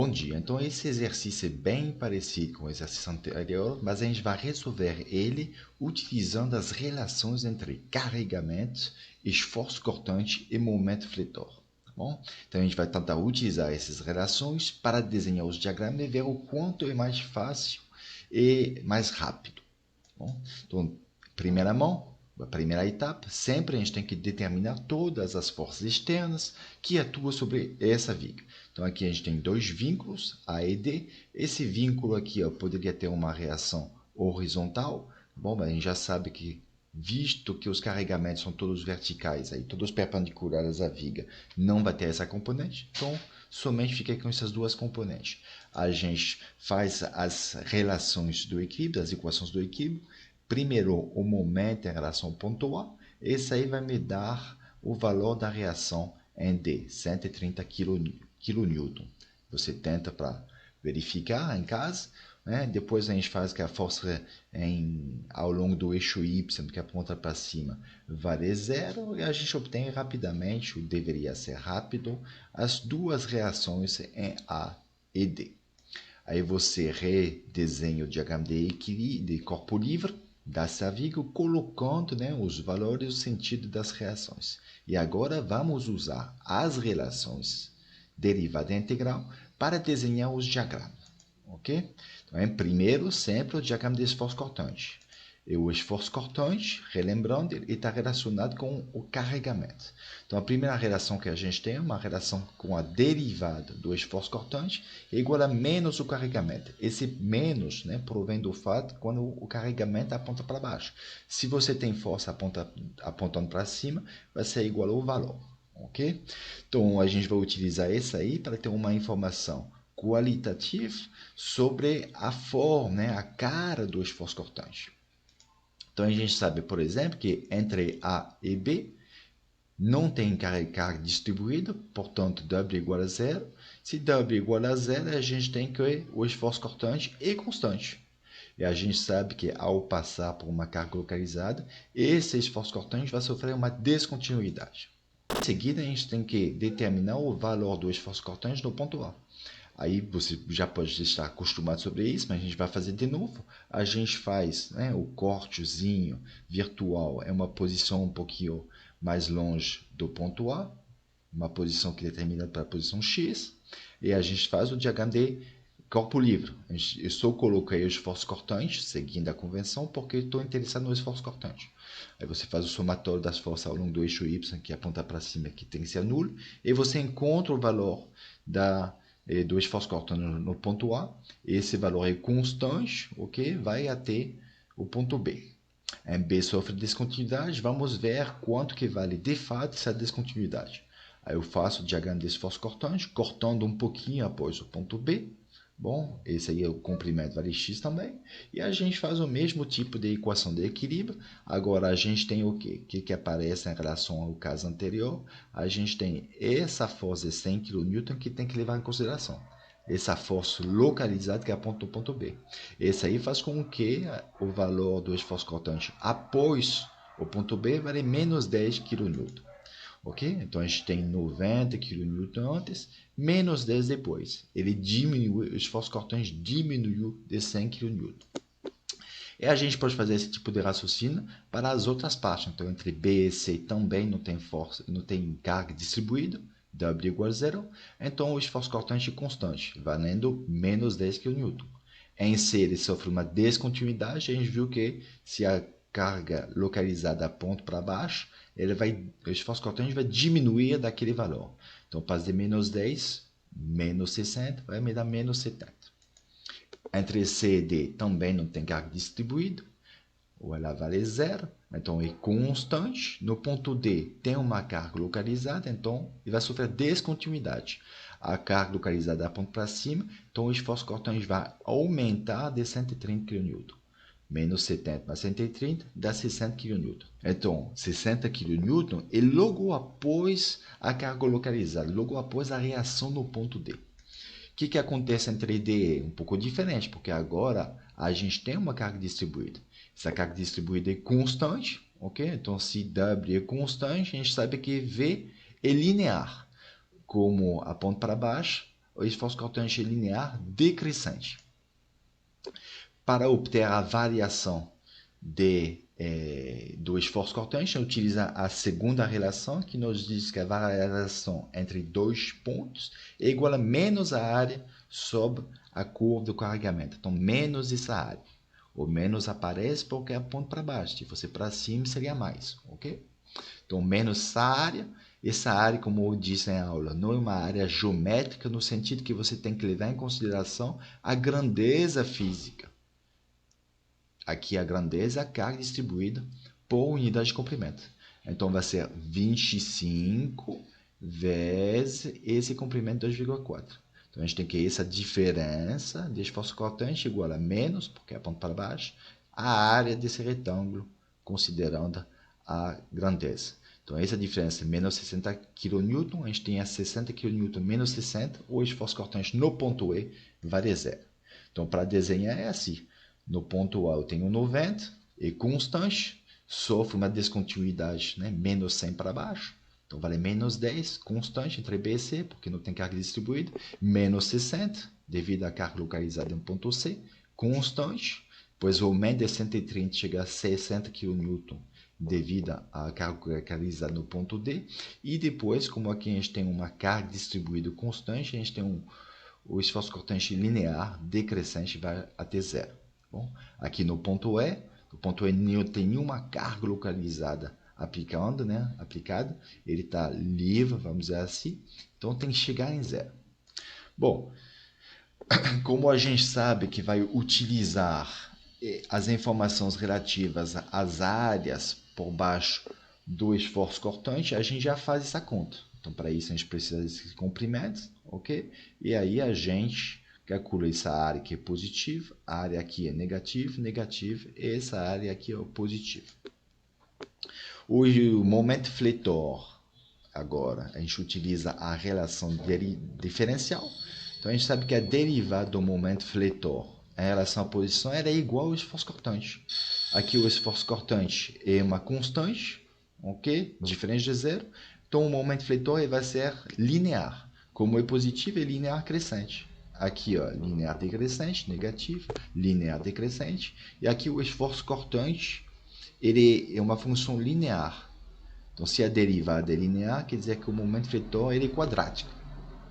Bom dia, então esse exercício é bem parecido com o exercício anterior, mas a gente vai resolver ele utilizando as relações entre carregamento, esforço cortante e momento fletor. Tá bom? Então a gente vai tentar utilizar essas relações para desenhar os diagramas e ver o quanto é mais fácil e mais rápido. Tá bom? Então, primeira mão, a primeira etapa, sempre a gente tem que determinar todas as forças externas que atuam sobre essa viga. Então aqui a gente tem dois vínculos, A e D. Esse vínculo aqui poderia ter uma reação horizontal. Bom, mas a gente já sabe que, visto que os carregamentos são todos verticais, aí, todos perpendiculares à viga, não vai ter essa componente. Então, somente fica com essas duas componentes. A gente faz as relações do equilíbrio, as equações do equilíbrio. Primeiro, o momento em relação ao ponto A. Esse aí vai me dar o valor da reação em D, 130 kN. Você tenta para verificar em casa, né? Depois a gente faz que a força ao longo do eixo Y, que aponta para cima, vale zero, e a gente obtém rapidamente, deveria ser rápido, as duas reações em A e D. Aí você redesenha o diagrama de corpo livre dessa viga, colocando, né, os valores e o sentido das reações. E agora vamos usar as relações derivada integral para desenhar os diagramas. Ok? Então, primeiro, sempre o diagrama de esforço cortante. E o esforço cortante, relembrando, ele está relacionado com o carregamento. Então, a primeira relação que a gente tem é uma relação com a derivada do esforço cortante é igual a menos o carregamento. Esse menos, né, provém do fato quando o carregamento aponta para baixo. Se você tem força apontando para cima, vai ser igual ao valor. Ok? Então, a gente vai utilizar esse aí para ter uma informação qualitativa sobre a forma, né, a cara do esforço cortante. Então, a gente sabe, por exemplo, que entre A e B não tem carga distribuída, portanto, W igual a zero. Se W igual a zero, a gente tem que o esforço cortante é constante. E a gente sabe que ao passar por uma carga localizada, esse esforço cortante vai sofrer uma descontinuidade. Em seguida, a gente tem que determinar o valor do esforço cortante no ponto A. Aí você já pode estar acostumado sobre isso, mas a gente vai fazer de novo. A gente faz, né, o cortezinho virtual, é uma posição um pouquinho mais longe do ponto A, uma posição que é determinada para a posição X, e a gente faz o diagrama de corpo livre. Eu só coloquei o esforço cortante, seguindo a convenção, porque estou interessado no esforço cortante. Aí você faz o somatório das forças ao longo do eixo Y, que aponta para cima, que tem que ser nulo, e você encontra o valor do esforço cortante no ponto A. Esse valor é constante, ok? Vai até o ponto B. Em B sofre descontinuidade, vamos ver quanto que vale de fato essa descontinuidade. Aí eu faço o diagrama de esforço cortante, cortando um pouquinho após o ponto B. Bom, esse aí é o comprimento vale x também. E a gente faz o mesmo tipo de equação de equilíbrio. Agora a gente tem o quê? O que aparece em relação ao caso anterior? A gente tem essa força de 100 kN que tem que levar em consideração. Essa força localizada que aponta o ponto B. Esse aí faz com que o valor do esforço cortante após o ponto B vale menos 10 kN. Ok? Então a gente tem 90 kN antes, menos 10 depois. Ele diminuiu, o esforço cortante diminuiu de 100 kN. E a gente pode fazer esse tipo de raciocínio para as outras partes. Então, entre B e C também não tem força, não tem carga distribuída, W igual a zero. Então, o esforço cortante é constante, valendo menos 10 kN. Em C, ele sofre uma descontinuidade. A gente viu que se a carga localizada aponta para baixo, o esforço cortante vai diminuir daquele valor. Então, passa de menos 10, menos 60, vai me dar menos 70. Entre C e D também não tem carga distribuída, ou ela vale zero, então é constante. No ponto D tem uma carga localizada, então ele vai sofrer descontinuidade. A carga localizada aponta para cima, então o esforço cortante vai aumentar de 130 kN. Menos 70 mais 130 dá 60 kN. Então, 60 kN é logo após a carga localizada, logo após a reação no ponto D. O que acontece entre D e E? Um pouco diferente, porque agora a gente tem uma carga distribuída. Essa carga distribuída é constante, ok? Então, se W é constante, a gente sabe que V é linear. Como aponta para baixo, o esforço cortante linear decrescente. Para obter a variação do esforço cortante, utiliza a segunda relação, que nos diz que a variação entre dois pontos é igual a menos a área sobre a curva do carregamento. Então, menos essa área. O menos aparece porque aponta para baixo. Se fosse para cima, seria mais. Ok? Então, menos essa área, como eu disse na aula, não é uma área geométrica no sentido que você tem que levar em consideração a grandeza física. Aqui a grandeza é a carga distribuída por unidade de comprimento. Então, vai ser 25 vezes esse comprimento 2,4. Então, a gente tem que essa diferença de esforço cortante igual a menos, porque aponta para baixo, a área desse retângulo, considerando a grandeza. Então, essa diferença é menos 60 kN, a gente tem a 60 kN menos 60, o esforço cortante no ponto E vale zero. Então, para desenhar é assim. No ponto A eu tenho 90, é constante, sofre uma descontinuidade, né? Menos 100 para baixo. Então, vale menos 10, constante entre B e C, porque não tem carga distribuída. Menos 60, devido à carga localizada em ponto C, constante, pois o aumento de 130 chega a 60 kN devido à carga localizada no ponto D. E depois, como aqui a gente tem uma carga distribuída constante, a gente tem o esforço cortante linear decrescente vai até zero. Bom, aqui no ponto E não tem nenhuma carga localizada aplicada, ele está livre, vamos dizer assim, então tem que chegar em zero. Bom, como a gente sabe que vai utilizar as informações relativas às áreas por baixo do esforço cortante, a gente já faz essa conta. Então, para isso, a gente precisa desses comprimentos, ok? E aí a gente calcula essa área que é positiva, a área aqui é negativa, e essa área aqui é positiva. O momento fletor, agora, a gente utiliza a relação diferencial. Então, a gente sabe que a derivada do momento fletor em relação à posição era igual ao esforço cortante. Aqui o esforço cortante é uma constante, ok? Diferente de zero. Então, o momento fletor vai ser linear. Como é positivo, é linear crescente. Aqui, ó, linear decrescente, negativo, linear decrescente. E aqui o esforço cortante, ele é uma função linear. Então, se a derivada é linear, quer dizer que o momento fletor ele é quadrático.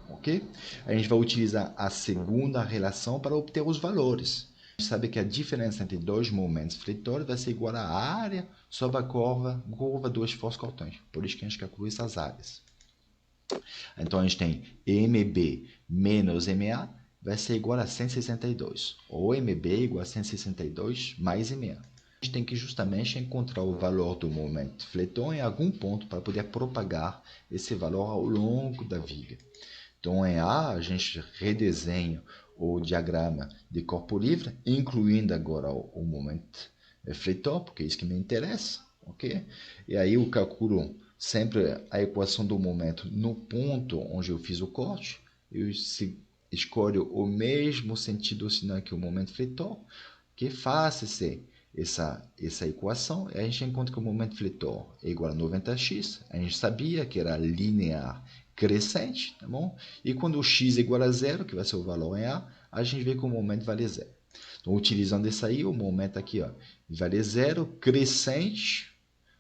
Ok? A gente vai utilizar a segunda relação para obter os valores. A gente sabe que a diferença entre dois momentos fletores vai ser igual à área sobre a curva do esforço cortante. Por isso que a gente calcula essas áreas. Então, a gente tem MB menos MA vai ser igual a 162. Ou MB igual a 162 mais MA. A gente tem que justamente encontrar o valor do momento fletor em algum ponto para poder propagar esse valor ao longo da viga. Então, em A, a gente redesenha o diagrama de corpo livre, incluindo agora o momento fletor, porque é isso que me interessa, ok? E aí eu calculo sempre a equação do momento no ponto onde eu fiz o corte, eu escolho o mesmo sentido sinal que o momento fletor, que faça essa equação, e a gente encontra que o momento fletor é igual a 90x, a gente sabia que era linear crescente, tá bom? E quando o x é igual a zero, que vai ser o valor em A gente vê que o momento vale zero. Então, utilizando isso aí, o momento aqui, ó, vale zero, crescente,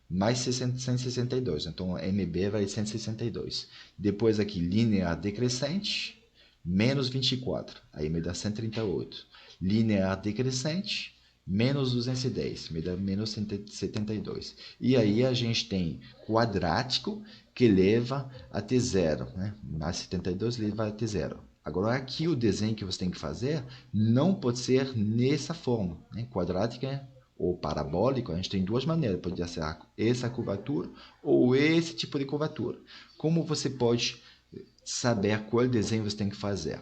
mais 162. Então, MB vale 162. Depois aqui, linear decrescente, menos 24. Aí me dá 138. Linear decrescente, menos 210, me dá menos 72. E aí a gente tem quadrático, que leva até zero, né? Mais 72 leva até zero. Agora, aqui o desenho que você tem que fazer não pode ser nessa forma, né? Quadrática ou parabólico, a gente tem duas maneiras. Pode ser essa curvatura ou esse tipo de curvatura. Como você pode saber qual desenho você tem que fazer?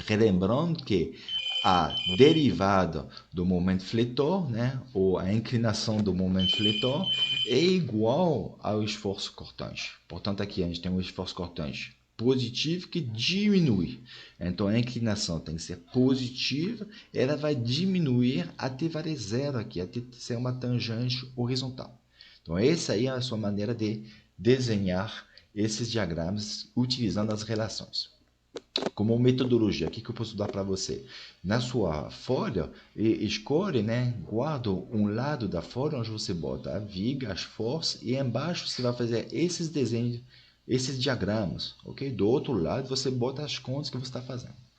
Relembrando que a derivada do momento fletor, né, ou a inclinação do momento fletor, é igual ao esforço cortante. Portanto, aqui a gente tem um esforço cortante positivo que diminui. Então, a inclinação tem que ser positiva, ela vai diminuir até valer zero aqui, até ser uma tangente horizontal. Então, essa aí é a sua maneira de desenhar esses diagramas utilizando as relações. Como metodologia, o que eu posso dar para você? Na sua folha, escolhe, né? Guarda um lado da folha onde você bota a viga, as forças, e embaixo você vai fazer esses desenhos, esses diagramas, ok? Do outro lado, você bota as contas que você está fazendo.